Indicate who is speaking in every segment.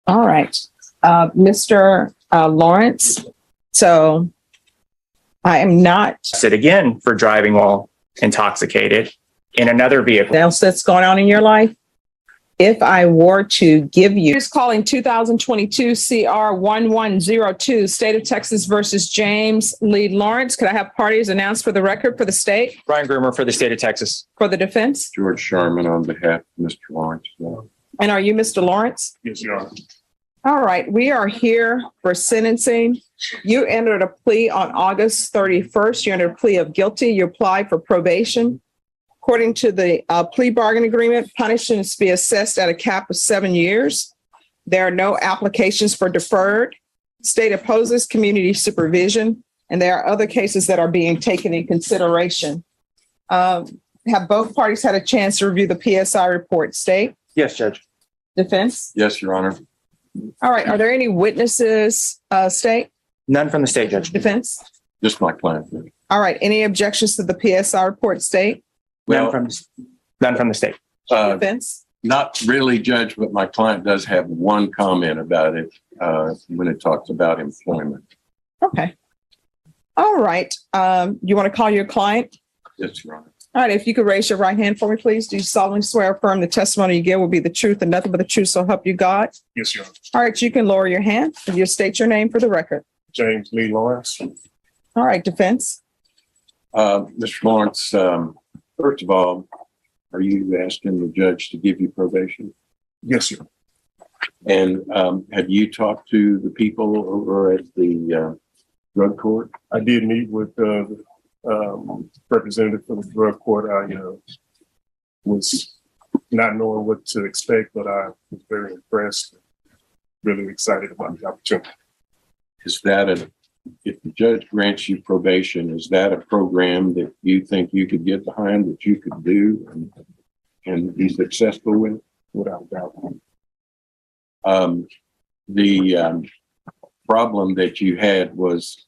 Speaker 1: All right. Mr. Lawrence, so I am not
Speaker 2: Arrested again for driving while intoxicated in another vehicle.
Speaker 1: else that's going on in your life. If I were to give you, just calling 2022 CR 1102, State of Texas versus James Lee Lawrence. Could I have parties announced for the record for the state,
Speaker 2: Brian Groomer for the state of Texas.
Speaker 1: for the defense?
Speaker 3: George Sharman on behalf of Mr. Lawrence.
Speaker 1: And are you Mr. Lawrence?
Speaker 4: Yes, Your Honor.
Speaker 1: All right, we are here for sentencing. You entered a plea on August 31st. You entered a plea of guilty. You applied for probation. According to the plea bargain agreement, punishment is to be assessed at a cap of 7 years. There are no applications for deferred. State opposes community supervision, and there are other cases that are being taken in consideration. Have both parties had a chance to review the PSI report? State?
Speaker 2: Yes, Judge.
Speaker 1: Defense?
Speaker 3: Yes, Your Honor.
Speaker 1: All right, are there any witnesses, state?
Speaker 2: None from the state, Judge.
Speaker 1: Defense?
Speaker 3: Just my client.
Speaker 1: All right, any objections to the PSI report, state?
Speaker 2: None from the state.
Speaker 1: Defense?
Speaker 3: Not really, Judge, but my client does have one comment about it when it talks about employment.
Speaker 1: Okay. All right, you want to call your client?
Speaker 3: Yes, Your Honor.
Speaker 1: All right, if you could raise your right hand for me, please. Do you solemnly swear or affirm the testimony you give will be the truth and nothing but the truth, so help you God?
Speaker 4: Yes, Your Honor.
Speaker 1: All right, you can lower your hand if you state your name for the record.
Speaker 4: James Lee Lawrence.
Speaker 1: All right, defense?
Speaker 3: Mr. Lawrence, first of all, are you asking the judge to give you probation?
Speaker 4: Yes, Your Honor.
Speaker 3: And have you talked to the people over at the drug court?
Speaker 4: I did meet with representative from the drug court. I was not knowing what to expect, but I was very impressed, really excited about the opportunity.
Speaker 3: Is that if the judge grants you probation, is that a program that you think you could get behind, that you could do and be successful with?
Speaker 4: Without doubt.
Speaker 3: The problem that you had was,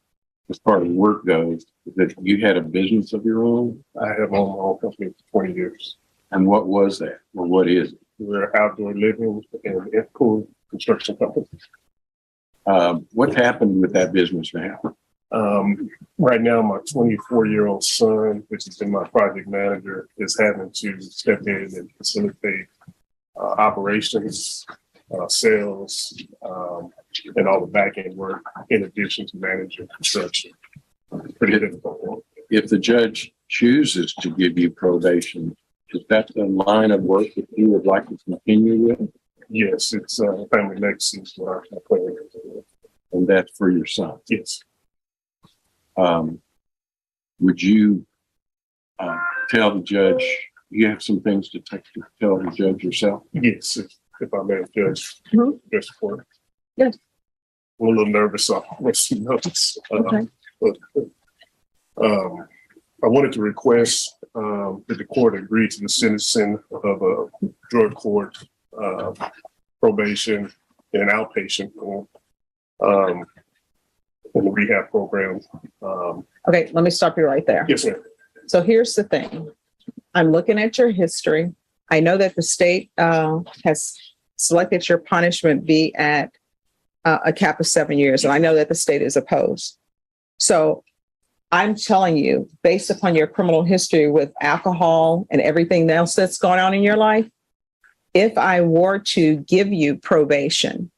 Speaker 3: as part of work goes, that you had a business of your own.
Speaker 4: I have owned my own company for 20 years.
Speaker 3: And what was that? Or what is it?
Speaker 4: We're outdoor living and pool construction company.
Speaker 3: What happened with that business now?
Speaker 4: Right now, my 24-year-old son, which has been my project manager, is having to step in and facilitate operations, sales, and all the back end work in addition to managing construction. Pretty difficult.
Speaker 3: If the judge chooses to give you probation, is that the line of work that you would like to continue with?
Speaker 4: Yes, it's family legacy is what I plan.
Speaker 3: And that's for your son.
Speaker 4: Yes.
Speaker 3: Would you tell the judge, you have some things to tell the judge yourself?
Speaker 4: Yes, if I may, Judge.
Speaker 1: Mhm.
Speaker 4: Just for
Speaker 1: Yes.
Speaker 4: I'm a little nervous. So I'll let you know.
Speaker 1: Okay.
Speaker 4: But, I wanted to request that the court agree to the sentencing of a drug court, probation, and an outpatient in the rehab program.
Speaker 1: Okay, let me stop you right there.
Speaker 4: Yes, sir.
Speaker 1: So here's the thing. I'm looking at your history. I know that the state has selected your punishment be at a cap of 7 years, and I know that the state is opposed. So I'm telling you, based upon your criminal history with alcohol and everything else that's going on in your life, if I were to give you probation,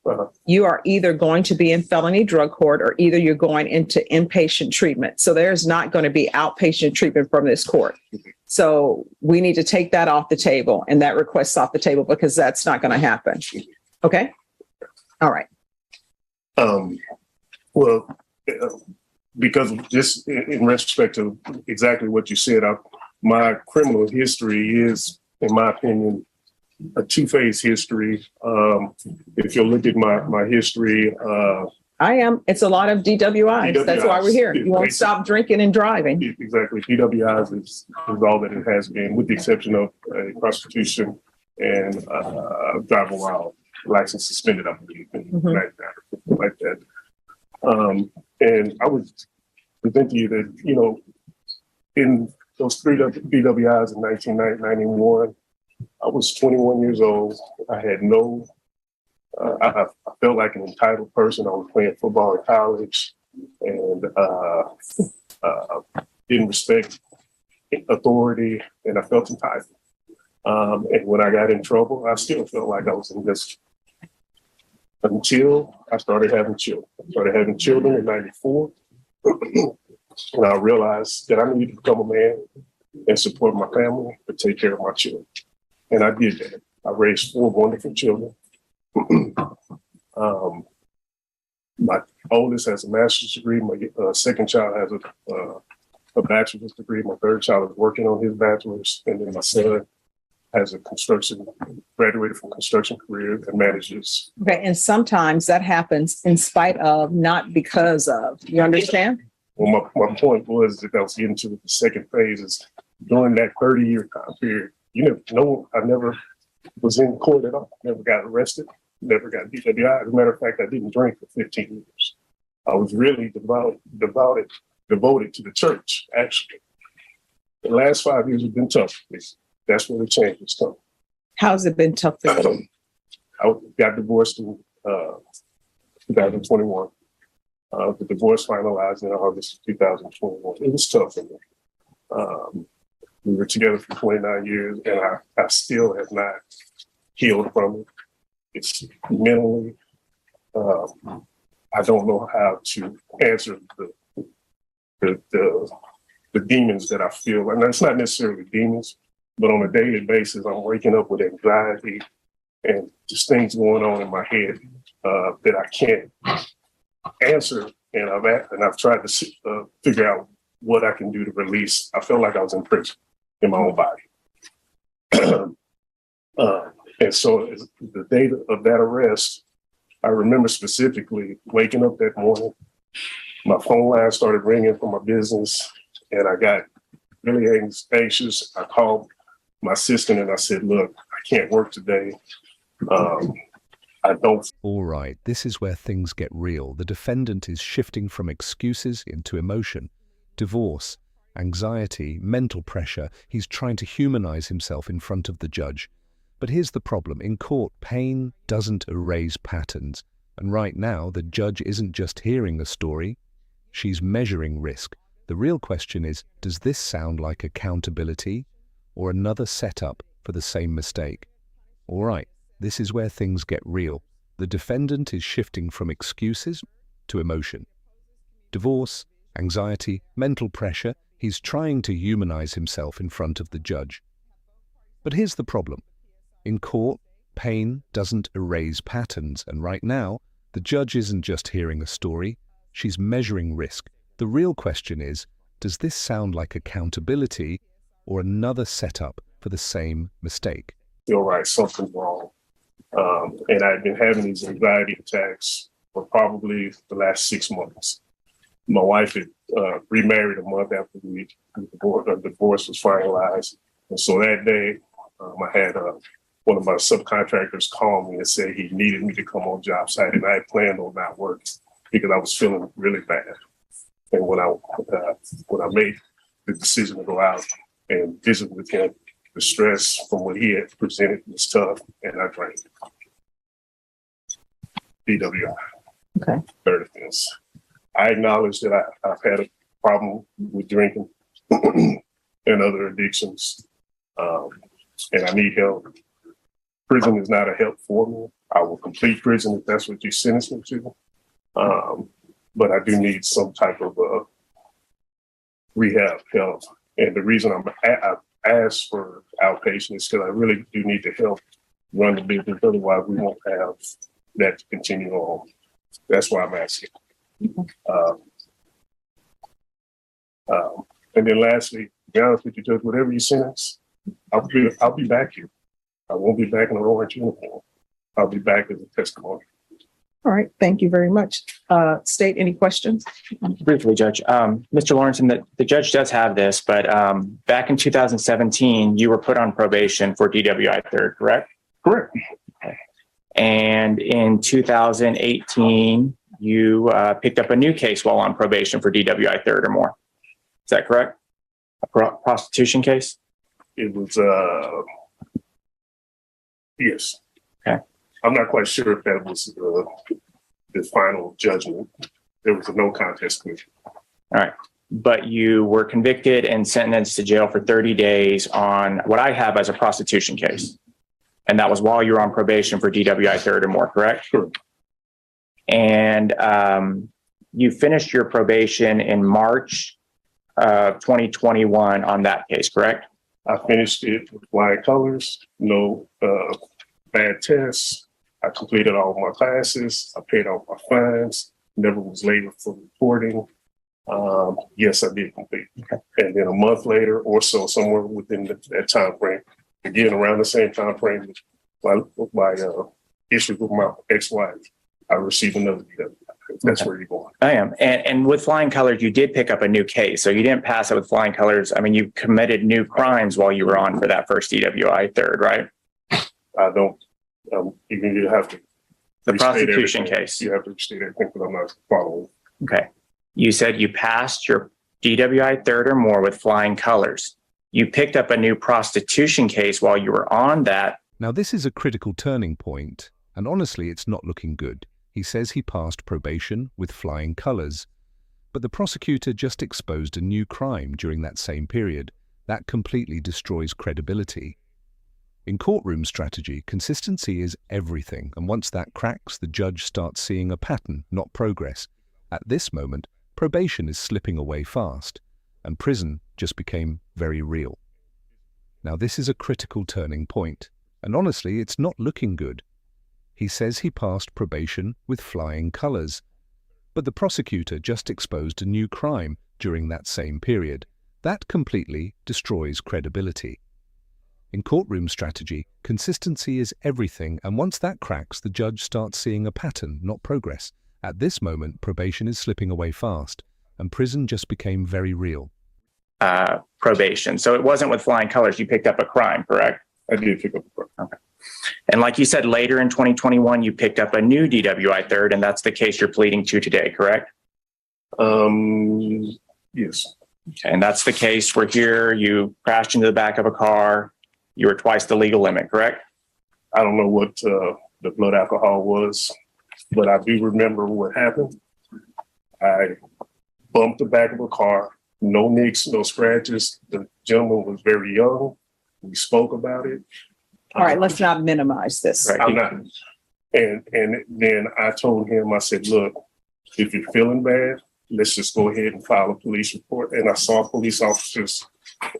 Speaker 1: you are either going to be in felony drug court or either you're going into inpatient treatment. So there's not going to be outpatient treatment from this court. So we need to take that off the table and that request off the table because that's not going to happen. Okay. All right.
Speaker 4: Well, because just in respect to exactly what you said, my criminal history is, in my opinion, a two-phase history. If you look at my history,
Speaker 1: It's a lot of DWIs. That's why we're here. You won't stop drinking and driving.
Speaker 4: Exactly. DWIs is all that it has been, with the exception of a prostitution and driver while license suspended, I believe, like that. And I would present to you that, in those three DWIs in 1991, I was 21 years old. I had no I felt like an entitled person. I was playing football in college and didn't respect authority, and I felt entitled. And when I got in trouble, I still felt like I was in this until I started having children. I started having children in '94. And I realized that I needed to become a man and support my family, but take care of my children. And I did that. I raised 4 wonderful children. My oldest has a master's degree. My second child has a bachelor's degree. My third child is working on his bachelor's. And then my son has graduated from construction career and manages.
Speaker 1: Okay, and sometimes that happens in spite of, not because of. You understand?
Speaker 4: Well, my point was that I was getting to the second phase is during that 30-year time period, I never was in court at all. Never got arrested, never got DWI. As a matter of fact, I didn't drink for 15 years. I was really devoted to the church, actually. The last 5 years have been tough. That's where the change has come.
Speaker 1: How's it been tough for you?
Speaker 4: I got divorced in 2021. The divorce finalized in August of 2021. It was tough for me. We were together for 29 years, and I still have not healed from it. It's mentally, I don't know how to answer the demons that I feel. And it's not necessarily demons, but on a daily basis, I'm waking up with anxiety and just things going on in my head that I can't answer. And I've tried to figure out what I can do to release. I felt like I was in prison in my own body. And so the day of that arrest, I remember specifically waking up that morning, my phone line started ringing from my business, and I got really anxious. I called my assistant and I said, look, I can't work today. I don't.
Speaker 5: All right, this is where things get real. The defendant is shifting from excuses into emotion, divorce, anxiety, mental pressure. He's trying to humanize himself in front of the judge. But here's the problem. In court, pain doesn't erase patterns. And right now, the judge isn't just hearing a story, she's measuring risk. The real question is, does this sound like accountability or another setup for the same mistake? All right, this is where things get real. The defendant is shifting from excuses to emotion. Divorce, anxiety, mental pressure. He's trying to humanize himself in front of the judge. But here's the problem. In court, pain doesn't erase patterns. And right now, the judge isn't just hearing a story, she's measuring risk. The real question is, does this sound like accountability or another setup for the same mistake?
Speaker 4: Feel right, something's wrong. And I've been having these anxiety attacks for probably the last 6 months. My wife had remarried a month after the divorce was finalized. And so that day, I had one of my subcontractors call me and say he needed me to come on job site, and I had planned on not working because I was feeling really bad. And when I made the decision to go out and visit with him, the stress from what he had presented was tough, and I drank. DWI.
Speaker 1: Okay.
Speaker 4: Third offense. I acknowledge that I've had a problem with drinking and other addictions, and I need help. Prison is not a help for me. I will complete prison if that's what you sentence me to. But I do need some type of rehab help. And the reason I've asked for outpatient is because I really do need to help run the business. Otherwise, we won't have that to continue on. That's why I'm asking. And then lastly, to be honest with you, Judge, whatever you sentence, I'll be back here. I won't be back in an orange uniform. I'll be back as a testimony.
Speaker 1: All right. Thank you very much. State, any questions?
Speaker 2: Briefly, Judge. Mr. Lawrence, the judge does have this, but back in 2017, you were put on probation for DWI third, correct?
Speaker 4: Correct.
Speaker 2: Okay. And in 2018, you picked up a new case while on probation for DWI third or more. Is that correct? A prostitution case?
Speaker 4: It was, yes.
Speaker 2: Okay.
Speaker 4: I'm not quite sure if that was the final judgment. There was a no contest plea.
Speaker 2: All right. But you were convicted and sentenced to jail for 30 days on what I have as a prostitution case. And that was while you were on probation for DWI third or more, correct?
Speaker 4: Sure.
Speaker 2: And you finished your probation in March of 2021 on that case, correct?
Speaker 4: I finished it with flying colors, no bad tests. I completed all my classes. I paid off my fines. Never was late for reporting. Yes, I did complete.
Speaker 2: Okay.
Speaker 4: And then a month later or so, somewhere within that time frame, again around the same time frame, my issues with my ex-wife, I received another DWI. That's where you're going.
Speaker 2: I am. And with flying colors, you did pick up a new case. So you didn't pass it with flying colors. I mean, you committed new crimes while you were on for that first DWI third, right?
Speaker 4: I don't, even you have to.
Speaker 2: The
Speaker 4: restate
Speaker 2: prostitution
Speaker 4: everything.
Speaker 2: case.
Speaker 4: You have to restate everything because I'm not following.
Speaker 2: Okay. You said you passed your DWI third or more with flying colors. You picked up a new prostitution case while you were on that.
Speaker 5: Now, this is a critical turning point, and honestly, it's not looking good. He says he passed probation with flying colors, but the prosecutor just exposed a new crime during that same period. That completely destroys credibility. In courtroom strategy, consistency is everything, and once that cracks, the judge starts seeing a pattern, not progress. At this moment, probation is slipping away fast, and prison just became very real. Now, this is a critical turning point, and honestly, it's not looking good. He says he passed probation with flying colors, but the prosecutor just exposed a new crime during that same period. That completely destroys credibility. In courtroom strategy, consistency is everything, and once that cracks, the judge starts seeing a pattern, not progress. At this moment, probation is slipping away fast, and prison just became very real.
Speaker 2: Probation. So it wasn't with flying colors. You picked up a crime, correct?
Speaker 4: I did pick up a crime.
Speaker 2: Okay. And like you said, later in 2021, you picked up a new DWI third, and that's the case you're pleading to today, correct?
Speaker 4: Yes.
Speaker 2: Okay. And that's the case where here you crashed into the back of a car. You were twice the legal limit, correct?
Speaker 4: I don't know what the blood alcohol was, but I do remember what happened. I bumped the back of a car, no nicks, no scratches. The gentleman was very young. We spoke about it.
Speaker 1: All right, let's not minimize this.
Speaker 2: Right.
Speaker 4: I'm not. And then I told him, I said, look, if you're feeling bad, let's just go ahead and file a police report. And I saw police officers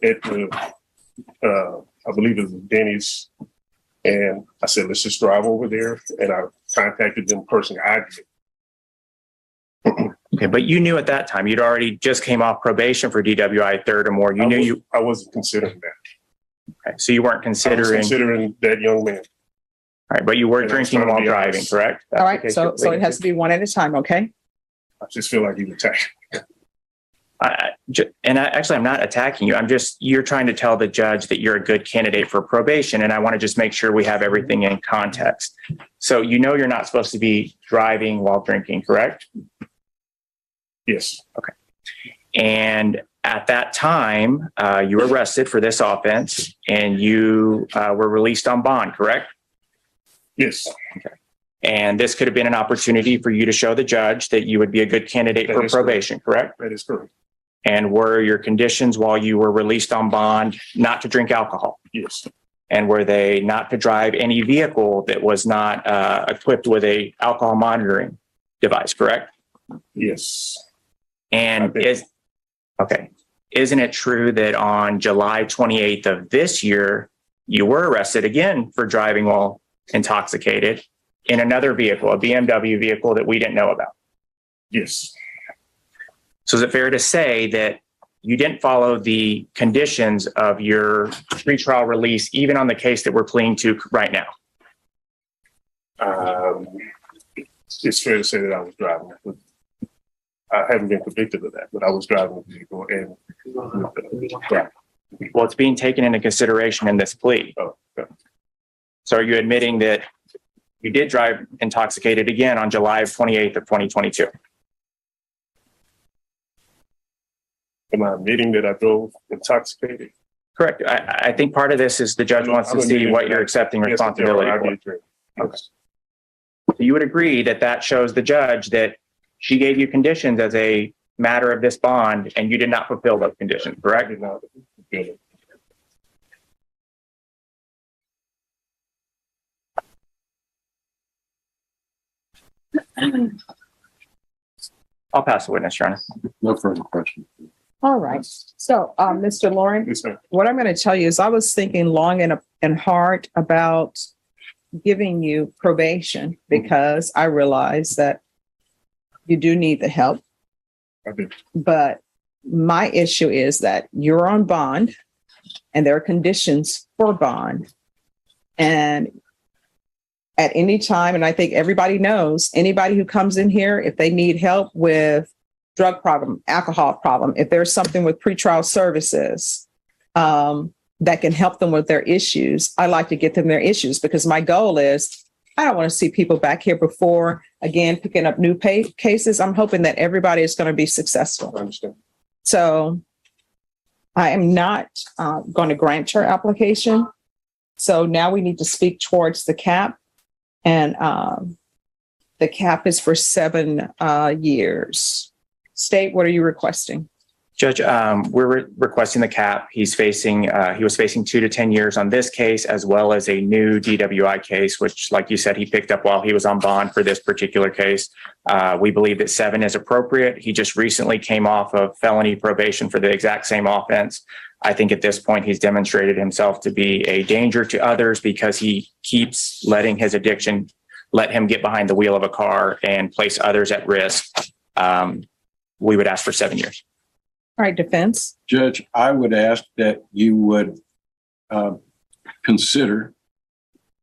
Speaker 4: at the, I believe it was Denny's. And I said, let's just drive over there. And I contacted them personally. I did.
Speaker 2: Okay, but you knew at that time, you'd already just came off probation for DWI third or more.
Speaker 4: I wasn't considering that.
Speaker 2: Okay, so you weren't
Speaker 4: I was
Speaker 2: considering.
Speaker 4: considering that young man.
Speaker 2: All right, but you were
Speaker 4: And I was
Speaker 2: drinking
Speaker 4: trying to
Speaker 2: while
Speaker 4: be
Speaker 2: driving,
Speaker 4: honest.
Speaker 2: correct? That's
Speaker 1: All
Speaker 2: the
Speaker 1: right,
Speaker 2: case
Speaker 1: so
Speaker 2: you're
Speaker 1: so it
Speaker 2: pleading
Speaker 1: has to be one at a time, okay?
Speaker 4: I just feel like he was attacked.
Speaker 2: I'm not attacking you. You're trying to tell the judge that you're a good candidate for probation. And I want to just make sure we have everything in context. So you know you're not supposed to be driving while drinking, correct?
Speaker 4: Yes.
Speaker 2: Okay. And at that time, you were arrested for this offense and you were released on bond, correct?
Speaker 4: Yes.
Speaker 2: Okay. And this could have been an opportunity for you to show the judge that you would be a good candidate
Speaker 4: That
Speaker 2: for
Speaker 4: is
Speaker 2: probation, correct?
Speaker 4: That is correct.
Speaker 2: And were your conditions while you were released on bond not to drink alcohol?
Speaker 4: Yes.
Speaker 2: And were they not to drive any vehicle that was not equipped with a alcohol monitoring device, correct?
Speaker 4: Yes.
Speaker 2: And isn't it true that on July 28th of this year, you were arrested again for driving while intoxicated in another vehicle, a BMW vehicle that we didn't know about?
Speaker 4: Yes.
Speaker 2: So is it fair to say that you didn't follow the conditions of your pretrial release, even on the case that we're pleading to right now?
Speaker 4: It's fair to say that I was driving. I haven't been convicted of that, but I was driving the vehicle and
Speaker 2: Well, it's being taken into consideration in this plea.
Speaker 4: Oh, okay.
Speaker 2: So are you admitting that you did drive intoxicated again on July 28th of 2022?
Speaker 4: Am I admitting that I drove intoxicated?
Speaker 2: Correct. I think part of this is the judge wants to see what you're accepting responsibility
Speaker 4: I
Speaker 2: for.
Speaker 4: did drink. Yes.
Speaker 2: So you would agree that that shows the judge that she gave you conditions as a matter of this bond and you did not fulfill those conditions,
Speaker 4: I
Speaker 2: correct?
Speaker 4: did not fulfill it.
Speaker 2: I'll pass the witness, Your Honor.
Speaker 3: No further questions.
Speaker 1: All right. So, Mr. Lawrence,
Speaker 4: Yes, sir.
Speaker 1: what I'm going to tell you is I was thinking long and hard about giving you probation because I realize that you do need the help.
Speaker 4: I did.
Speaker 1: But my issue is that you're on bond and there are conditions for bond. And at any time, and I think everybody knows, anybody who comes in here, if they need help with drug problem, alcohol problem, if there's something with pretrial services that can help them with their issues, I like to get them their issues because my goal is I don't want to see people back here before, again, picking up new cases. I'm hoping that everybody is going to be successful.
Speaker 4: I understand.
Speaker 1: So I am not going to grant your application. So now we need to speak towards the cap. And the cap is for 7 years. State, what are you requesting?
Speaker 2: Judge, we're requesting the cap. He was facing 2 to 10 years on this case, as well as a new DWI case, which, like you said, he picked up while he was on bond for this particular case. We believe that 7 is appropriate. He just recently came off of felony probation for the exact same offense. I think at this point, he's demonstrated himself to be a danger to others because he keeps letting his addiction let him get behind the wheel of a car and place others at risk. We would ask for 7 years.
Speaker 1: All right, defense.
Speaker 3: Judge, I would ask that you would consider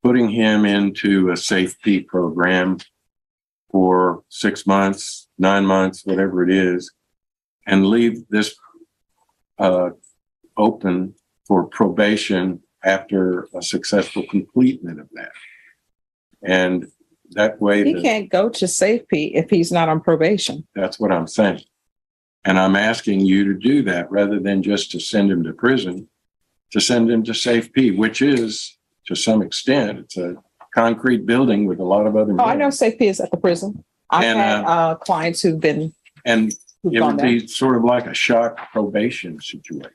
Speaker 3: putting him into a safety program for 6 months, 9 months, whatever it is, and leave this open for probation after a successful completion of that. And that way,
Speaker 1: He can't go to safety if he's not on probation.
Speaker 3: that's what I'm saying. And I'm asking you to do that rather than just to send him to prison, to send him to safety, which is, to some extent, it's a concrete building with a lot of other.
Speaker 1: Oh, I know safety is at the prison. I've
Speaker 3: And,
Speaker 1: had clients who've
Speaker 3: And it
Speaker 1: gone
Speaker 3: would
Speaker 1: there.
Speaker 3: be sort of like a shock probation situation.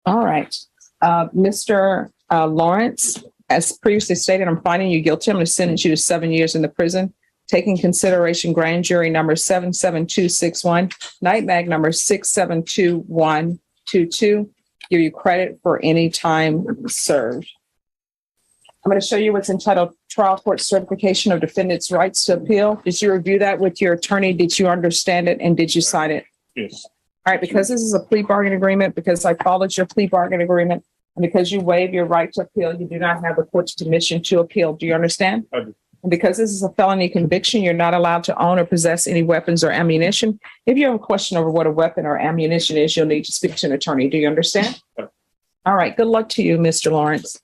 Speaker 1: All right. Mr. Lawrence, as previously stated, I'm finding you guilty. I'm going to sentence you to 7 years in the prison. Taking consideration grand jury number 77261, night mag number 672122, give you credit for any time served. I'm going to show you what's entitled Trial Court Certification of Defendant's Rights to Appeal. Did you review that with your attorney? Did you understand it? And did you sign it?
Speaker 4: Yes.
Speaker 1: All right, because this is a plea bargain agreement, because I followed your plea bargain agreement, and because you waive your right to appeal, you do not have the court's permission to appeal. Do you understand?
Speaker 4: I do.
Speaker 1: And because this is a felony conviction, you're not allowed to own or possess any weapons or ammunition. If you have a question over what a weapon or ammunition is, you'll need to speak to an attorney. Do you understand?
Speaker 4: Yeah.
Speaker 1: All right. Good luck to you, Mr. Lawrence.